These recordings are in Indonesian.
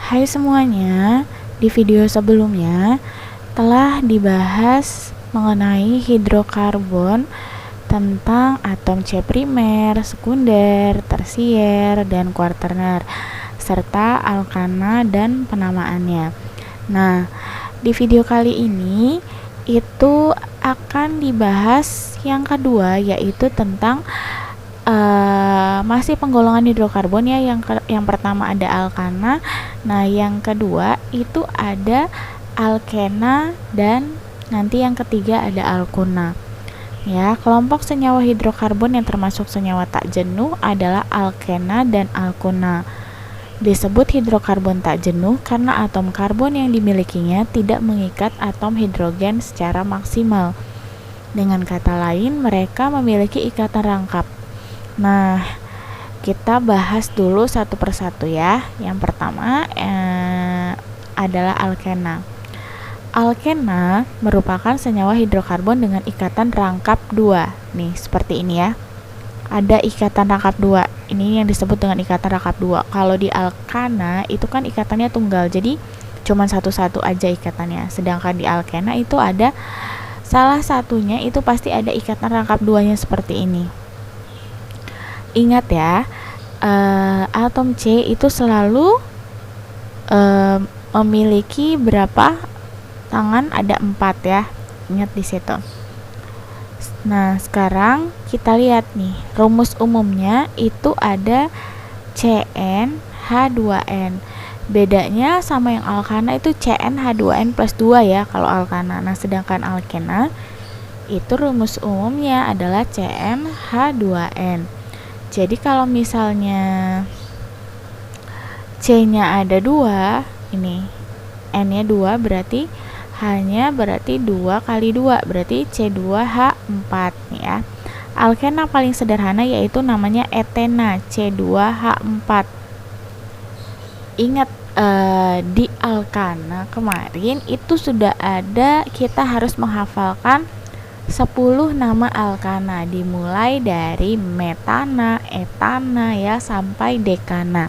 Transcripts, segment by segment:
Hai semuanya, di video sebelumnya telah dibahas mengenai hidrokarbon tentang atom C primer, sekunder, tersier, dan kuaterner, serta alkana dan penamaannya. Nah, di video kali ini itu akan dibahas yang kedua, yaitu tentang masih penggolongan hidrokarbon ya. Yang pertama ada alkana, nah yang kedua itu ada alkena, dan nanti yang ketiga ada alkuna. Ya, kelompok senyawa hidrokarbon yang termasuk senyawa tak jenuh adalah alkena dan alkuna. Disebut hidrokarbon tak jenuh karena atom karbon yang dimilikinya tidak mengikat atom hidrogen secara maksimal. Dengan kata lain, mereka memiliki ikatan rangkap. Nah, kita bahas dulu satu persatu ya. Yang pertama adalah alkena. Alkena merupakan senyawa hidrokarbon dengan ikatan rangkap 2. Nih, seperti ini ya. Ada ikatan rangkap 2. Ini yang disebut dengan ikatan rangkap 2. Kalau di alkana itu kan ikatannya tunggal. Jadi cuma satu-satu aja ikatannya. Sedangkan di alkena itu ada salah satunya, itu pasti ada ikatan rangkap 2-nya seperti ini. Ingat ya, atom C itu selalu memiliki berapa tangan? Ada 4 ya. Ingat di situ. Nah, sekarang kita lihat nih, rumus umumnya itu ada CnH2n. Bedanya sama yang alkana itu CnH2n plus 2 ya kalau alkana. Nah, sedangkan alkena itu rumus umumnya adalah CnH2n. Jadi kalau misalnya C-nya ada 2, ini N-nya 2, berarti H-nya berarti 2 kali 2, berarti C2H4 nih ya. Alkena paling sederhana yaitu namanya etena, C2H4. Ingat di alkana kemarin itu sudah ada, kita harus menghafalkan 10 nama alkana, dimulai dari metana, etana ya sampai dekana.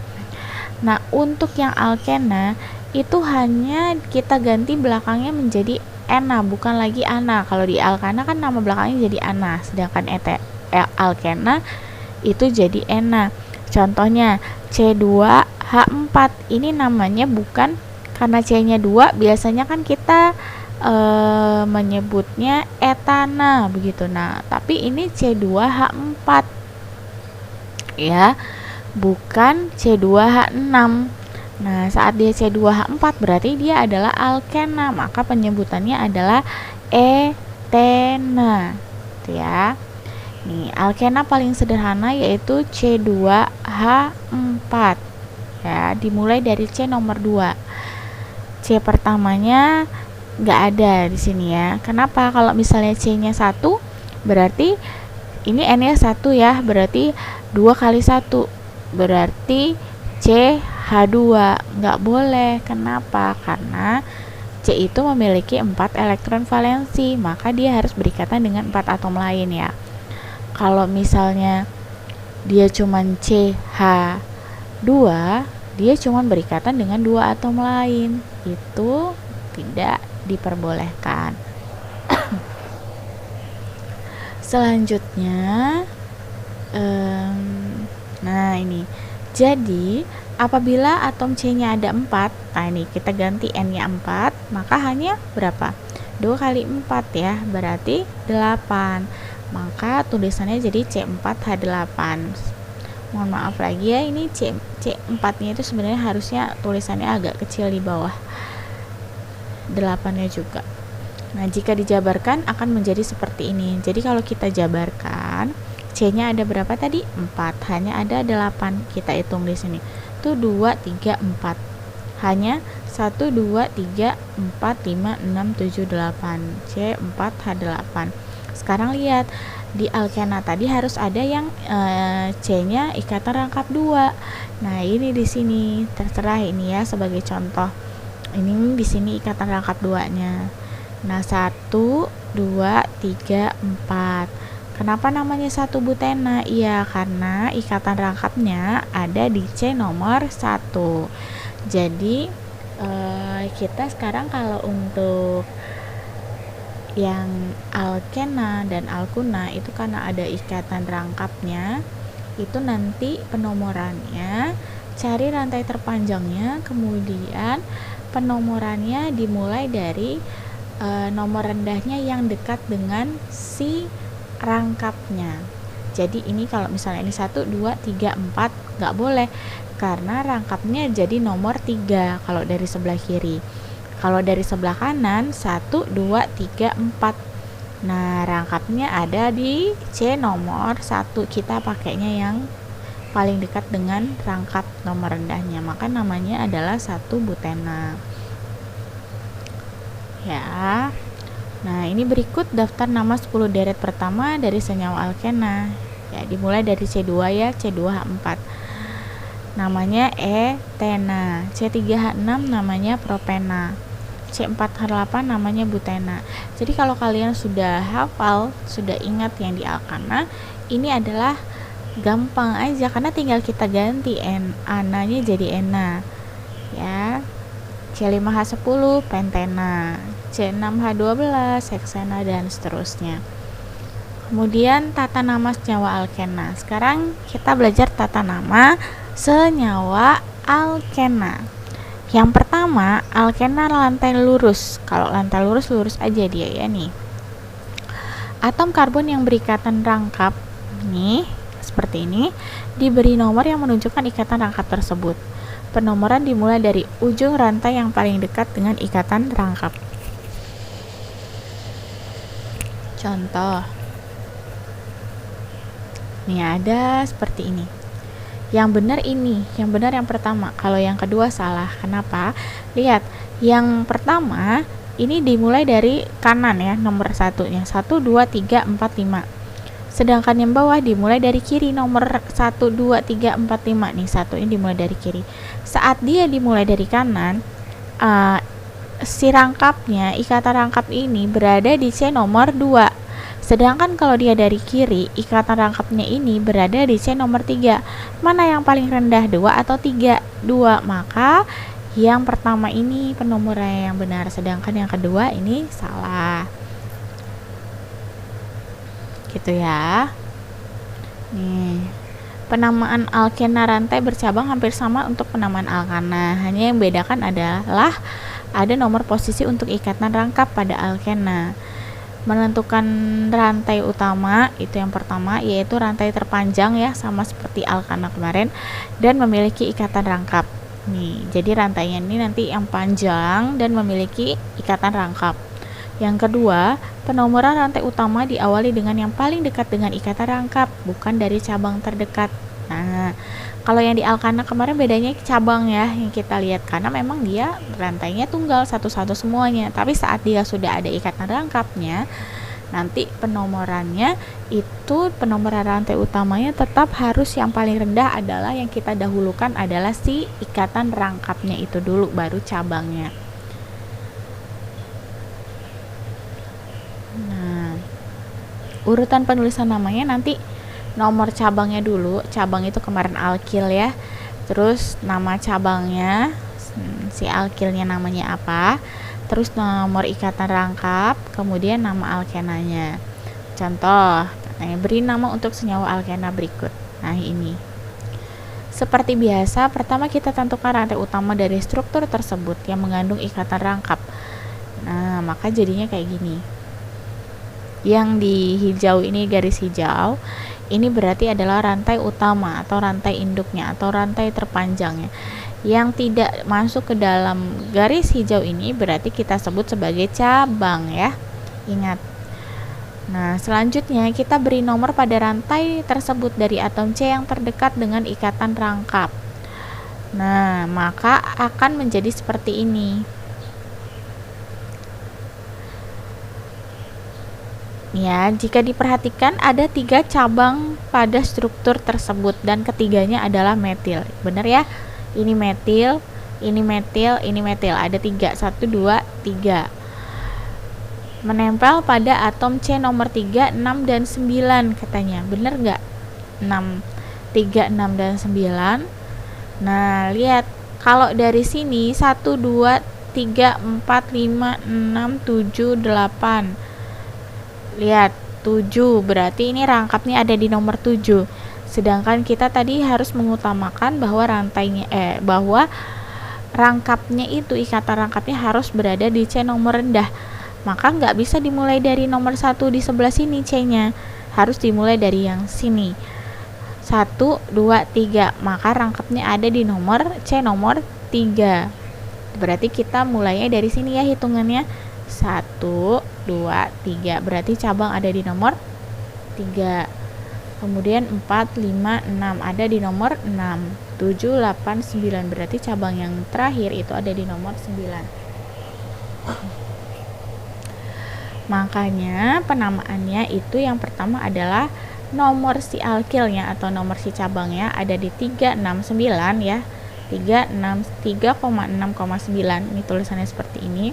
Nah, untuk yang alkena itu hanya kita ganti belakangnya menjadi ena, bukan lagi ana. Kalau di alkana kan nama belakangnya jadi ana, sedangkan alkena itu jadi ena. Contohnya C2H4, ini namanya bukan karena C-nya 2, biasanya kan kita menyebutnya etana begitu. Nah, tapi ini C2H4 ya, bukan C2H6. Nah, saat dia C2H4 berarti dia adalah alkena, maka penyebutannya adalah etena. Gitu ya. Nih, alkena paling sederhana yaitu C2H4. Ya, dimulai dari C nomor 2. C pertamanya nggak ada di sini ya. Kenapa? Kalau misalnya C-nya 1, berarti ini N-nya 1 ya, berarti 2 kali 1, berarti CH2. Nggak boleh. Kenapa? Karena C itu memiliki 4 elektron valensi, maka dia harus berikatan dengan 4 atom lain ya. Kalau misalnya dia cuman CH2, dia cuman berikatan dengan 2 atom lain. Itu tidak diperbolehkan. Selanjutnya nah ini, jadi apabila atom C-nya ada 4, nah ini kita ganti N-nya 4, maka hanya berapa? 2 kali 4 ya, berarti 8. Maka tulisannya jadi C4H8. Mohon maaf lagi ya, ini C4-nya itu sebenarnya harusnya tulisannya agak kecil di bawah 8-nya juga. Nah, jika dijabarkan akan menjadi seperti ini. Jadi kalau kita jabarkan, C-nya ada berapa tadi? 4. Hanya ada 8. Kita hitung di sini. Itu 2, 3, 4. Hanya 1, 2, 3, 4, 5, 6, 7, 8. C4H8. Sekarang lihat, di alkena tadi harus ada yang C-nya ikatan rangkap 2. Nah, ini di sini terserah ini ya sebagai contoh. Ini di sini ikatan rangkap 2-nya. Nah, 1, 2, 3, 4. Kenapa namanya 1 butena? Iya, karena ikatan rangkapnya ada di C nomor 1. Jadi kita sekarang kalau untuk yang alkena dan alkuna itu karena ada ikatan rangkapnya, itu nanti penomorannya cari rantai terpanjangnya, kemudian penomorannya dimulai dari nomor rendahnya yang dekat dengan si rangkapnya. Jadi ini kalau misalnya ini 1, 2, 3, 4 nggak boleh karena rangkapnya jadi nomor 3 kalau dari sebelah kiri. Kalau dari sebelah kanan 1, 2, 3, 4. Nah, rangkapnya ada di C nomor 1. Kita pakainya yang paling dekat dengan rangkap nomor rendahnya. Maka namanya adalah 1 butena. Ya. Nah, ini berikut daftar nama 10 deret pertama dari senyawa alkena. Ya, dimulai dari C2 ya, C2H4. Namanya etena. C3H6 namanya propena. C4H8 namanya butena. Jadi kalau kalian sudah hafal, sudah ingat yang di alkana, ini adalah gampang aja karena tinggal kita ganti ananya jadi ena. Ya. C5H10 pentena. C6H12 heksena dan seterusnya. Kemudian tata nama senyawa alkena. Sekarang kita belajar tata nama senyawa alkena. Yang pertama, alkena lantai lurus. Kalau lantai lurus, lurus aja dia ya nih. Atom karbon yang berikatan rangkap nih, seperti ini, diberi nomor yang menunjukkan ikatan rangkap tersebut. Penomoran dimulai dari ujung rantai yang paling dekat dengan ikatan rangkap. Contoh, nih ada seperti ini. Yang benar ini, yang benar yang pertama. Kalau yang kedua salah. Kenapa? Lihat, yang pertama ini dimulai dari kanan ya, nomor satunya. 1, 2, 3, 4, 5. Sedangkan yang bawah dimulai dari kiri, nomor 1, 2, 3, 4, 5. Nih, satu ini dimulai dari kiri. Saat dia dimulai dari kanan, si rangkapnya, ikatan rangkap ini berada di C nomor 2. Sedangkan kalau dia dari kiri, ikatan rangkapnya ini berada di C nomor 3. Mana yang paling rendah, 2 atau 3? 2. Maka yang pertama ini penomoran yang benar, sedangkan yang kedua ini salah. Gitu ya. Nih, penamaan alkena rantai bercabang hampir sama untuk penamaan alkana. Hanya yang membedakan adalah ada nomor posisi untuk ikatan rangkap pada alkena. Menentukan rantai utama itu yang pertama, yaitu rantai terpanjang ya, sama seperti alkana kemarin, dan memiliki ikatan rangkap. Nih, jadi rantainya ini nanti yang panjang dan memiliki ikatan rangkap. Yang kedua, penomoran rantai utama diawali dengan yang paling dekat dengan ikatan rangkap, bukan dari cabang terdekat. Nah, kalau yang di alkana kemarin bedanya cabang ya yang kita lihat, karena memang dia rantainya tunggal satu-satu semuanya. Tapi saat dia sudah ada ikatan rangkapnya, nanti penomorannya itu penomoran rantai utamanya tetap harus yang paling rendah adalah yang kita dahulukan adalah si ikatan rangkapnya itu dulu, baru cabangnya. Nah, urutan penulisan namanya nanti nomor cabangnya dulu. Cabang itu kemarin alkil ya, terus nama cabangnya, si alkilnya namanya apa, terus nomor ikatan rangkap, kemudian nama alkenanya. Contoh, beri nama untuk senyawa alkena berikut. Nah, ini seperti biasa, pertama kita tentukan rantai utama dari struktur tersebut yang mengandung ikatan rangkap. Nah, maka jadinya kayak gini. Yang di hijau ini, garis hijau, ini berarti adalah rantai utama atau rantai induknya atau rantai terpanjangnya. Yang tidak masuk ke dalam garis hijau ini berarti kita sebut sebagai cabang ya. Ingat. Nah, selanjutnya kita beri nomor pada rantai tersebut dari atom C yang terdekat dengan ikatan rangkap. Nah, maka akan menjadi seperti ini. Ya, jika diperhatikan ada 3 cabang pada struktur tersebut dan ketiganya adalah metil. Benar ya? Ini metil, ini metil, ini metil. Ada 3, 1, 2, 3. menempel pada atom C nomor 3, 6, dan 9 katanya. Bener nggak? 6, 3, 6, dan 9. Nah, lihat. Kalau dari sini 1, 2, 3, 4, 5, 6, 7, 8. Lihat, 7. Berarti ini rangkapnya ada di nomor 7. Sedangkan kita tadi harus mengutamakan bahwa bahwa rangkapnya itu, ikatan rangkapnya harus berada di C nomor rendah. Maka nggak bisa dimulai dari nomor 1 di sebelah sini C-nya. Harus dimulai dari yang sini. 1, 2, 3. Maka rangkapnya ada di nomor C nomor 3. Berarti kita mulainya dari sini ya hitungannya. 1, 2, 3. Berarti cabang ada di nomor 3. Kemudian 4, 5, 6 ada di nomor 6. 7, 8, 9. Berarti cabang yang terakhir itu ada di nomor 9. Makanya penamaannya itu yang pertama adalah nomor si alkilnya atau nomor si cabangnya ada di 369 ya. 3,6,9. Ini tulisannya seperti ini.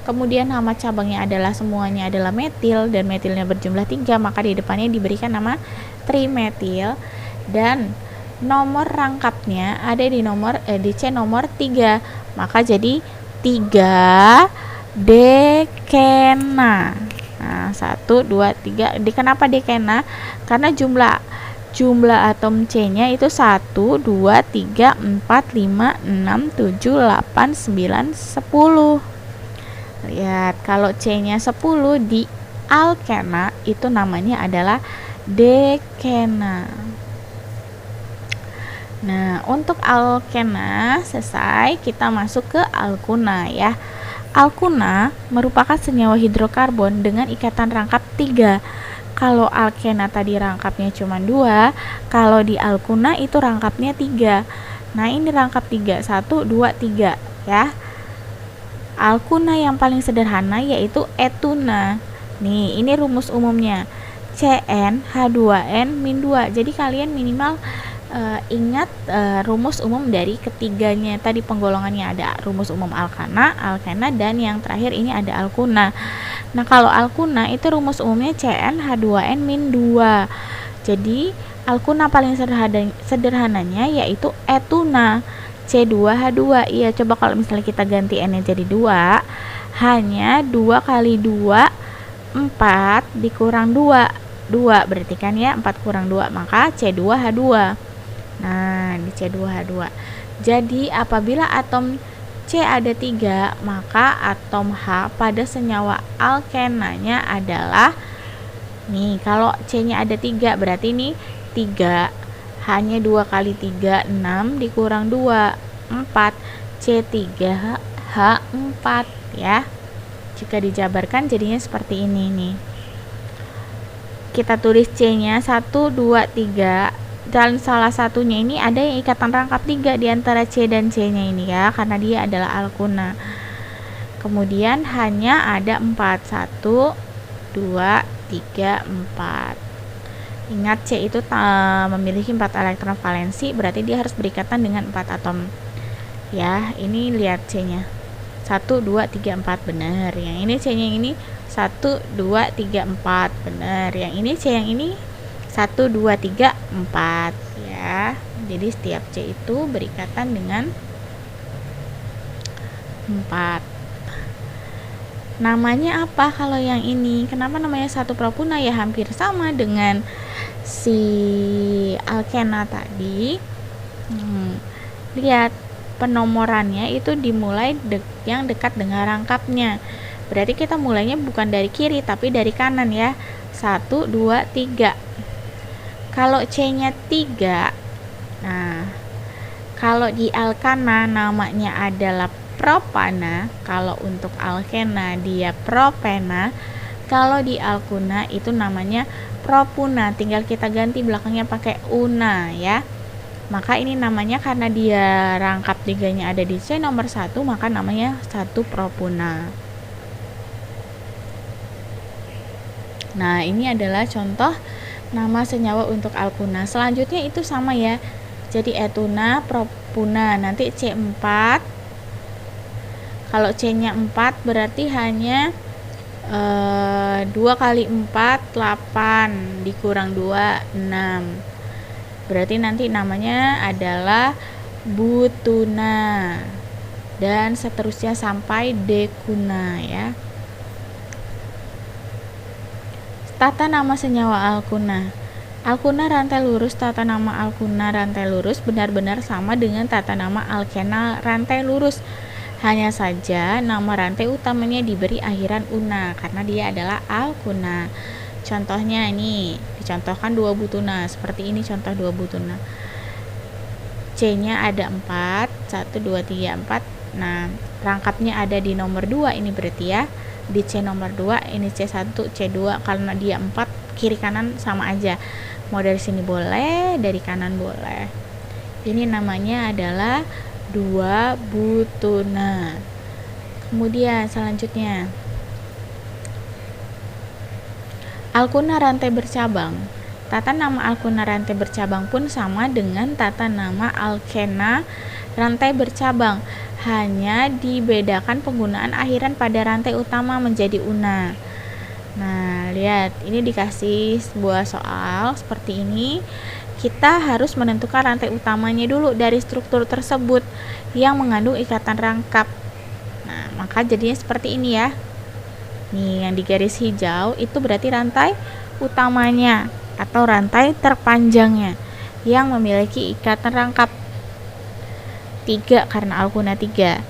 Kemudian nama cabangnya adalah semuanya adalah metil dan metilnya berjumlah 3, maka di depannya diberikan nama trimetil dan nomor rangkapnya ada di di C nomor 3. Maka jadi 3 dekena. Nah, 1, 2, 3. Kenapa dekena? Karena jumlah atom C-nya itu 1, 2, 3, 4, 5, 6, 7, 8, 9, 10. Lihat, kalau C-nya 10 di alkena itu namanya adalah dekena. Nah, untuk alkena selesai, kita masuk ke alkuna ya. Alkuna merupakan senyawa hidrokarbon dengan ikatan rangkap 3. Kalau alkena tadi rangkapnya cuma 2, kalau di alkuna itu rangkapnya 3. Nah, ini rangkap 3, 1, 2, 3 ya. Alkuna yang paling sederhana yaitu etuna. Nih, ini rumus umumnya. CnH2n-2. Jadi kalian minimal ingat rumus umum dari ketiganya tadi, penggolongannya ada rumus umum alkana, dan yang terakhir ini ada alkuna. Nah, kalau alkuna itu rumus umumnya CnH2n-2. Jadi alkuna paling sederhananya yaitu etuna, C2H2. Iya, coba kalau misalnya kita ganti n-nya jadi 2, hanya 2 kali 2 4 dikurang 2 berarti kan ya 4 kurang 2, maka C2H2. Nah, di C2H2. Jadi apabila atom C ada 3, maka atom H pada senyawa alkenanya adalah, nih kalau C-nya ada 3 berarti ini 3, hanya 2 kali 3 6 dikurang 2 4, C3H4 ya. Jika dijabarkan jadinya seperti ini nih. Kita tulis C-nya 1, 2, 3. Dan salah satunya ini ada yang ikatan rangkap 3 di antara C dan C-nya ini ya, karena dia adalah alkuna. Kemudian hanya ada 4, 1, 2, 3, 4. Ingat C itu memiliki 4 elektron valensi, berarti dia harus berikatan dengan 4 atom. Ya, ini lihat C-nya. 1, 2, 3, 4 benar. Yang ini C-nya yang ini 1, 2, 3, 4 benar. Yang ini C yang ini 1, 2, 3, 4 ya. Jadi setiap C itu berikatan dengan 4. Namanya apa kalau yang ini? Kenapa namanya satu propuna? Ya hampir sama dengan si alkena tadi. Lihat, penomorannya itu dimulai yang dekat dengan rangkapnya. Berarti kita mulainya bukan dari kiri tapi dari kanan ya. 1, 2, 3. Kalau C-nya 3, nah kalau di alkana namanya adalah propana, kalau untuk alkena dia propena, kalau di alkuna itu namanya propuna, tinggal kita ganti belakangnya pakai una ya. Maka ini namanya karena dia rangkap 3-nya ada di C nomor 1, maka namanya 1 propuna. Nah, ini adalah contoh nama senyawa untuk alkuna. Selanjutnya itu sama ya. Jadi etuna, propuna. Nanti C4. Kalau C-nya 4 berarti hanya 2 kali 4 8 dikurang 2 6, berarti nanti namanya adalah butuna dan seterusnya sampai dekuna ya. Tata nama senyawa alkuna. Alkuna rantai lurus, tata nama alkuna rantai lurus benar-benar sama dengan tata nama alkena rantai lurus. Hanya saja nama rantai utamanya diberi akhiran una karena dia adalah alkuna. Contohnya ini dicontohkan 2 butuna. Seperti ini contoh 2 butuna. C-nya ada 4, 1 2 3 4. Nah, rangkapnya ada di nomor 2 ini berarti ya. Di C nomor 2, ini C1, C2 karena dia 4, kiri kanan sama aja. Mau dari sini boleh, dari kanan boleh. Ini namanya adalah 2 butuna. Kemudian selanjutnya alkuna rantai bercabang. Tata nama alkuna rantai bercabang pun sama dengan tata nama alkena rantai bercabang, hanya dibedakan penggunaan akhiran pada rantai utama menjadi una. Nah, lihat, ini dikasih sebuah soal seperti ini. Kita harus menentukan rantai utamanya dulu dari struktur tersebut yang mengandung ikatan rangkap. Nah, maka jadinya seperti ini ya. Nih, yang di garis hijau itu berarti rantai utamanya atau rantai terpanjangnya yang memiliki ikatan rangkap 3 karena alkuna 3.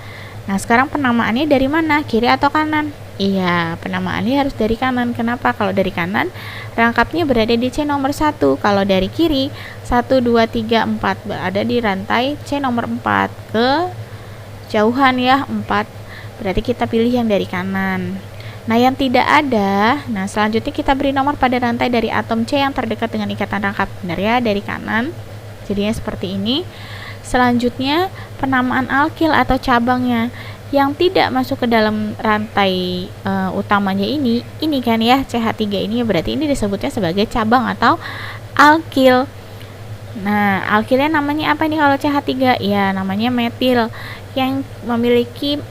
Nah, sekarang penamaannya dari mana? Kiri atau kanan? Iya, penamaannya harus dari kanan. Kenapa? Kalau dari kanan, rangkapnya berada di C nomor 1. Kalau dari kiri, 1, 2, 3, 4 berada di rantai C nomor 4. Kejauhan ya, 4. Berarti kita pilih yang dari kanan. Nah, yang tidak ada, nah selanjutnya kita beri nomor pada rantai dari atom C yang terdekat dengan ikatan rangkap. Benar ya, dari kanan. Jadinya seperti ini. Selanjutnya, penamaan alkil atau cabangnya yang tidak masuk ke dalam rantai utamanya ini kan ya, CH3 ini berarti ini disebutnya sebagai cabang atau alkil. Nah, alkilnya namanya apa nih kalau CH3? Ya, namanya metil yang memiliki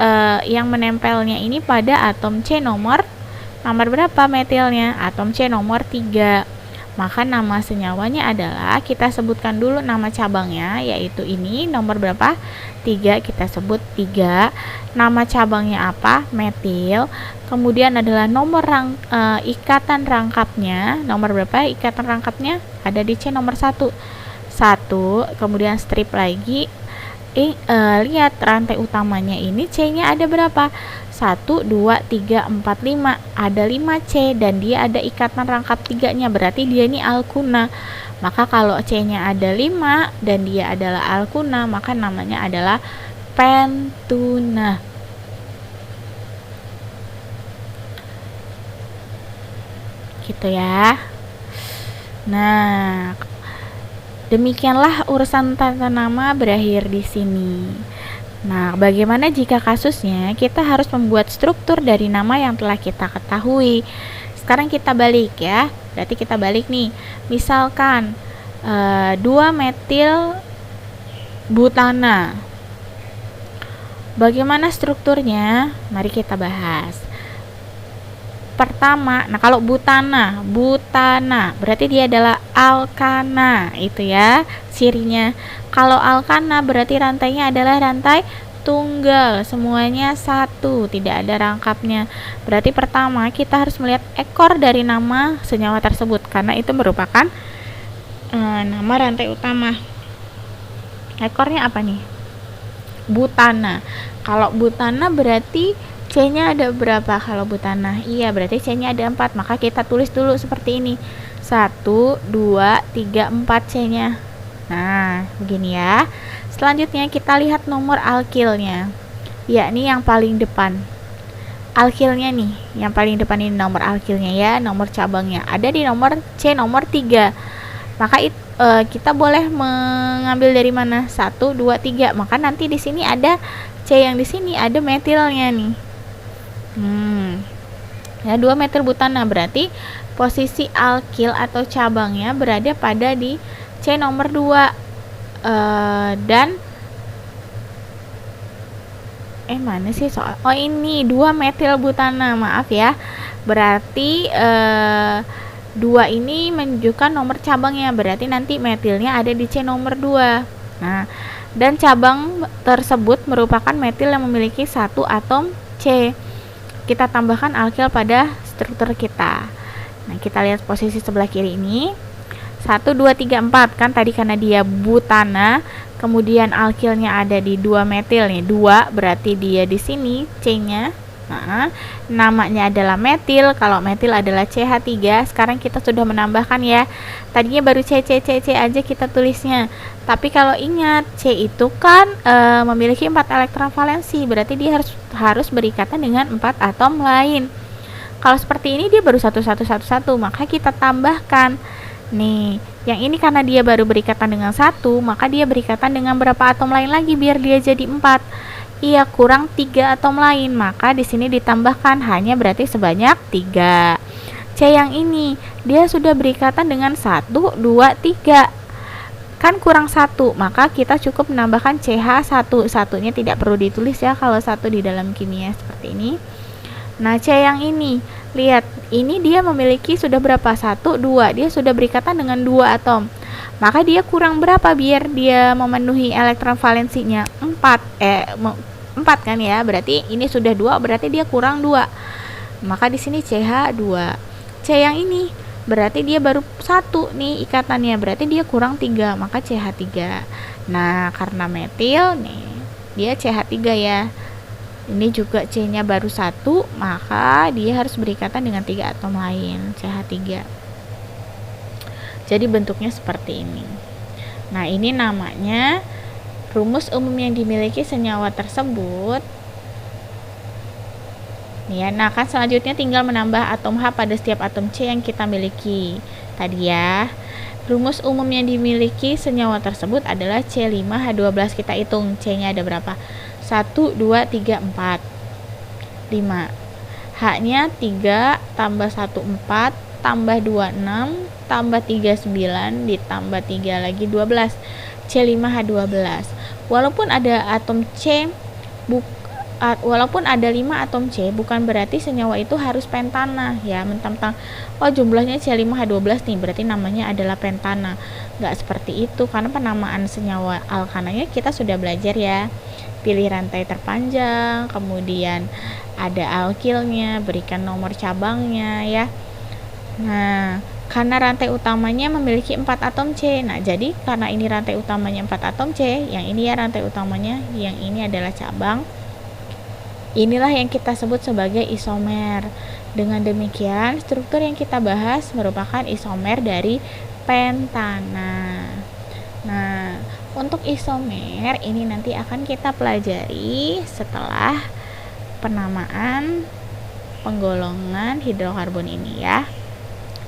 yang menempelnya ini pada atom C nomor berapa metilnya? Atom C nomor 3. Maka nama senyawanya adalah, kita sebutkan dulu nama cabangnya, yaitu ini nomor berapa? 3, kita sebut 3. Nama cabangnya apa? Metil. Kemudian adalah nomor ikatan rangkapnya. Nomor berapa ikatan rangkapnya? Ada di C nomor 1. Kemudian strip lagi. Lihat rantai utamanya ini C-nya ada berapa? 1, 2, 3, 4, 5. Ada 5 C dan dia ada ikatan rangkap 3-nya, berarti dia ini alkuna. Maka kalau C-nya ada 5 dan dia adalah alkuna, maka namanya adalah pentuna. Gitu ya. Nah, demikianlah urusan tata nama berakhir di sini. Nah, bagaimana jika kasusnya kita harus membuat struktur dari nama yang telah kita ketahui? Sekarang kita balik ya. Berarti kita balik nih. Misalkan 2 metil butana. Bagaimana strukturnya? Mari kita bahas. Pertama, nah kalau butana berarti dia adalah alkana, itu ya cirinya. Kalau alkana berarti rantainya adalah rantai tunggal, semuanya 1, tidak ada rangkapnya. Berarti pertama kita harus melihat ekor dari nama senyawa tersebut karena itu merupakan nama rantai utama. Ekornya apa nih? Butana. Kalau butana berarti C-nya ada berapa kalau butana? Iya, berarti C-nya ada 4. Maka kita tulis dulu seperti ini. 1, 2, 3, 4 C-nya. Nah, begini ya. Selanjutnya kita lihat nomor alkilnya. Yakni yang paling depan. Alkilnya nih, yang paling depan ini nomor alkilnya ya, nomor cabangnya. Ada di nomor C nomor 3. Maka kita boleh mengambil dari mana? 1, 2, 3. Maka nanti di sini ada C yang di sini ada metilnya nih. Ya, 2 metil butana berarti posisi alkil atau cabangnya berada pada di C nomor 2 dan mana sih soal, oh ini 2 metil butana, maaf ya, berarti 2 ini menunjukkan nomor cabangnya, berarti nanti metilnya ada di C nomor 2. Nah, dan cabang tersebut merupakan metil yang memiliki 1 atom C. Kita tambahkan alkil pada struktur kita. Nah, kita lihat posisi sebelah kiri ini. 1, 2, 3, 4 kan tadi karena dia butana, kemudian alkilnya ada di 2 metil nih. 2 berarti dia di sini C-nya. Nah, namanya adalah metil. Kalau metil adalah CH3. Sekarang kita sudah menambahkan ya. Tadinya baru C aja kita tulisnya. Tapi kalau ingat C itu kan memiliki 4 elektron valensi, berarti dia harus berikatan dengan 4 atom lain. Kalau seperti ini dia baru 1, maka kita tambahkan. Nih, yang ini karena dia baru berikatan dengan 1, maka dia berikatan dengan berapa atom lain lagi biar dia jadi 4. Iya, kurang 3 atom lain, maka di sini ditambahkan hanya berarti sebanyak 3. C yang ini, dia sudah berikatan dengan 1, 2, 3. Kan kurang 1, maka kita cukup menambahkan CH1. Satunya tidak perlu ditulis ya kalau 1 di dalam kimia seperti ini. Nah, C yang ini, lihat, ini dia memiliki sudah berapa? 1, 2, dia sudah berikatan dengan 2 atom. Maka dia kurang berapa biar dia memenuhi elektron valensinya? 4 kan ya, berarti ini sudah 2, berarti dia kurang 2. Maka di sini CH2. C yang ini, berarti dia baru 1 nih ikatannya, berarti dia kurang 3, maka CH3. Nah, karena metil nih, dia CH3 ya. Ini juga C-nya baru 1, maka dia harus berikatan dengan 3 atom lain, CH3. Jadi bentuknya seperti ini. Nah, ini namanya rumus umum yang dimiliki senyawa tersebut. Ya, nah kan selanjutnya tinggal menambah atom H pada setiap atom C yang kita miliki. Tadi ya, rumus umum yang dimiliki senyawa tersebut adalah C5H12. Kita hitung C-nya ada berapa? 1, 2, 3, 4, 5. H-nya 3 tambah 1, 4, tambah 2, 6, tambah 3, 9, ditambah 3 lagi 12. C5H12. Walaupun ada atom C, walaupun ada 5 atom C, bukan berarti senyawa itu harus pentana ya, mentang-mentang oh jumlahnya C5H12 nih, berarti namanya adalah pentana. Nggak seperti itu, karena penamaan senyawa alkananya kita sudah belajar ya. Pilih rantai terpanjang, kemudian ada alkilnya, berikan nomor cabangnya ya. Nah, karena rantai utamanya memiliki 4 atom C. Nah, jadi karena ini rantai utamanya 4 atom C, yang ini ya rantai utamanya, yang ini adalah cabang. Inilah yang kita sebut sebagai isomer. Dengan demikian, struktur yang kita bahas merupakan isomer dari pentana. Nah, untuk isomer ini nanti akan kita pelajari setelah penamaan penggolongan hidrokarbon ini ya.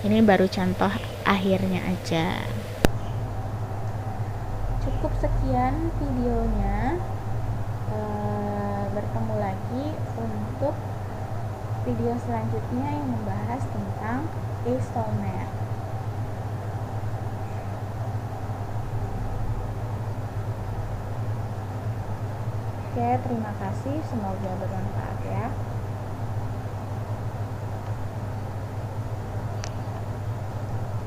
Ini baru contoh akhirnya aja. Cukup sekian videonya. Bertemu lagi untuk video selanjutnya yang membahas tentang isomer. Oke, terima kasih. Semoga bermanfaat ya.